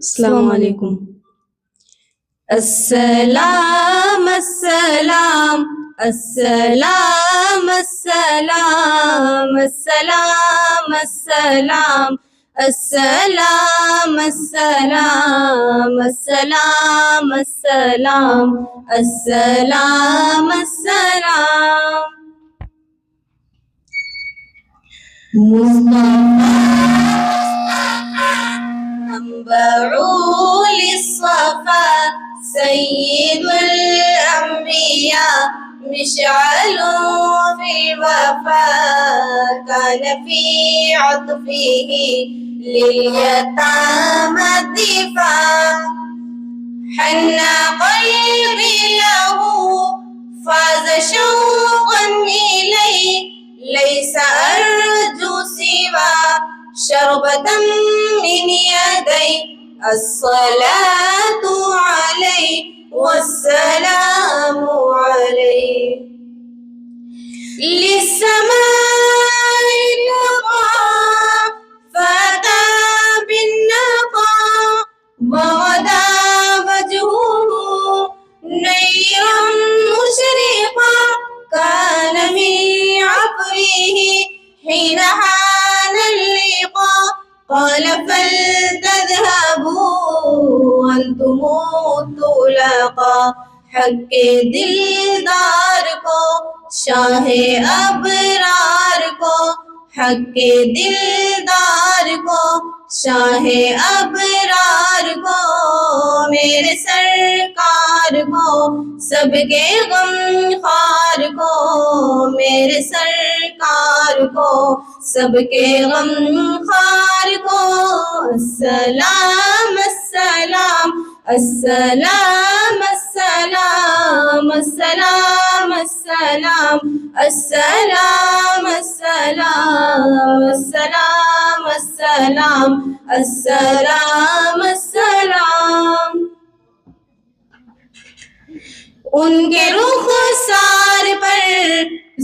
السلام علیکم. السلام السلام السلام السلام السلام السلام السلام السلام السلام السلام السلام السلام. منبعوا للصفا سيد الأنبياء مشعل في الوفاء كان في عطفه لليتامى الدفاع حن قلبي له فاز شوقا إليه ليس أرجو سوى شربة من يدي الصلاة عليه والسلام عليه. للسماء نقى فأتى بالنقى وغدا وجهه نيرا مشرقا كان من عفوه حين حان اللقاء قال فلتذهبوا أنتم الطلقاء حق دلدار کو شاہ ابرار کو حق دلدار کو شاہ ابرار کو میرے سرکار کو سب کے غم خوار کو میرے سرکار کو سب کے غم خوار کو. السلام السلام السلام السلام السلام السلام السلام السلام السلام السلام السلام السلام. ان کے رخسار پر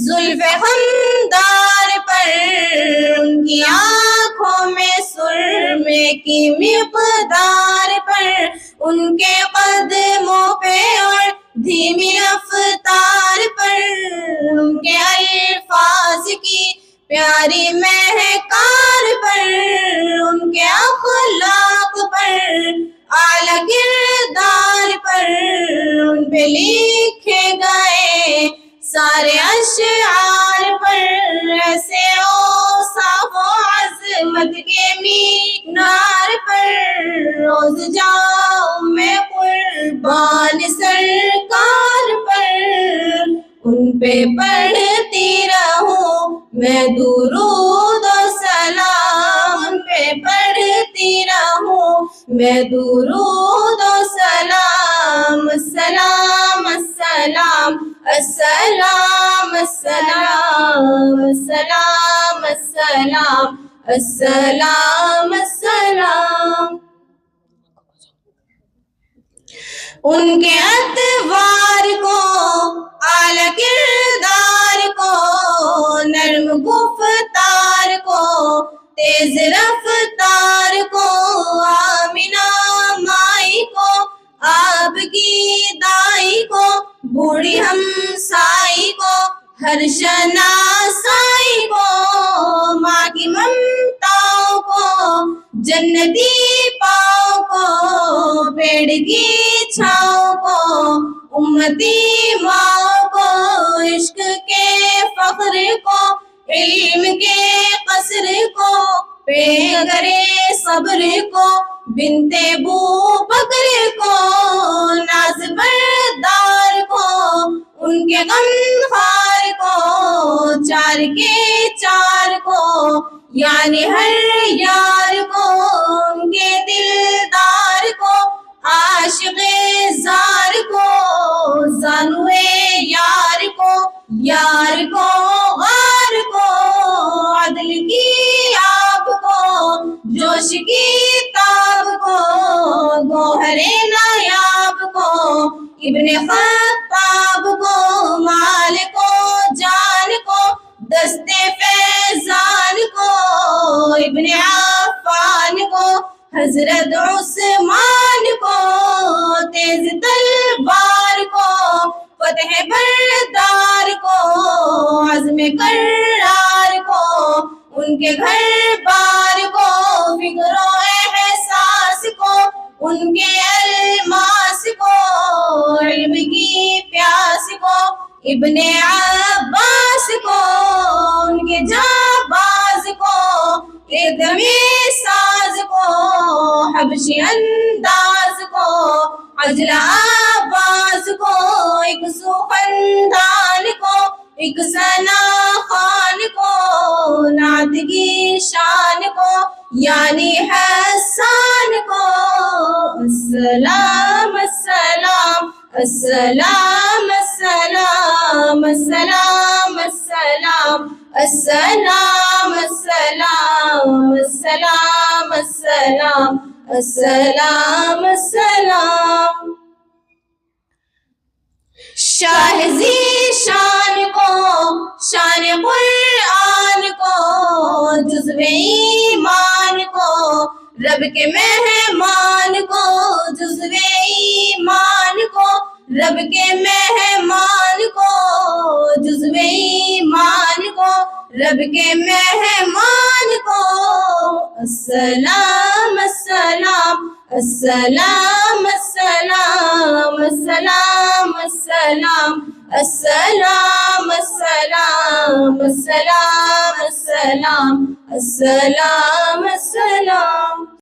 زلف خمدار پر ان کی آنکھوں میں سرمے کی مقدار پر ان کے قدموں پہ اور دھیمی رفتار پر ان کے الفاظ کی پیاری مہکار پر ان کے اخلاق پر اعلی کردار پر ان پہ لکھے گئے سارے اشعار پر ایسے اوصاف و عظمت کے مینار پر روز جاؤں میں قربان سرکار پر ان پہ پڑھتی رہوں میں درود و سلام ان پہ پڑھتی رہوں میں درود و سلام. السلام السلام السلام السلام السلام السلام السلام السلام. ان کے اتوار کو اعلی کردار کو نرم گفتار کو تیز رفتار کو آمینہ مائی کو آپ کی دائی کو بوڑھی ہمسائی کو ہر شناسائی کو ماں کی ممتاؤں کو جنتی پاؤں کو پیڑ کی چھاؤں کو امتی ماں کو عشق کے فخر کو علم کے قصر کو پیغرے صبر کو بنتے بو بکر کو ناز بردار کو ان کے غم خار کو چار کے چار کو یعنی ہر یار کو ان کے دلدار کو عاشق زار کو زانوے یار کو غار کو عدل کی آب کو جوش کی تاب کو گوہر نایاب کو ابن خطاب کو مال کو جان کو دستے فیضان کو ابن عفان کو حضرت عثمان کو تیز تلوار کو فتح بردار کو عزم کرار کو ان کے گھر بار کو فکر و احساس کو ان کے الماس کو علم کی پیاس کو ابن عباس کو ان کے جانباز کو ایک ساز کو حبشی انداز کو عجل آواز کو ایک سخندان کو ایک ثنا خان کو نعت کی شان کو یعنی حسان کو السلام السلام السلام السلام السلام السلام السلام السلام السلام السلام السلام السلام شاہ ذی شان کو شان قرآن کو جزو ایمان کو رب کے مہمان کو جزو ایمان کو رب کے مہمان کو جزو ایمان کو رب کے مہمان کو السلام السلام السلام السلام السلام السلام السلام السلام السلام السلام السلام السلام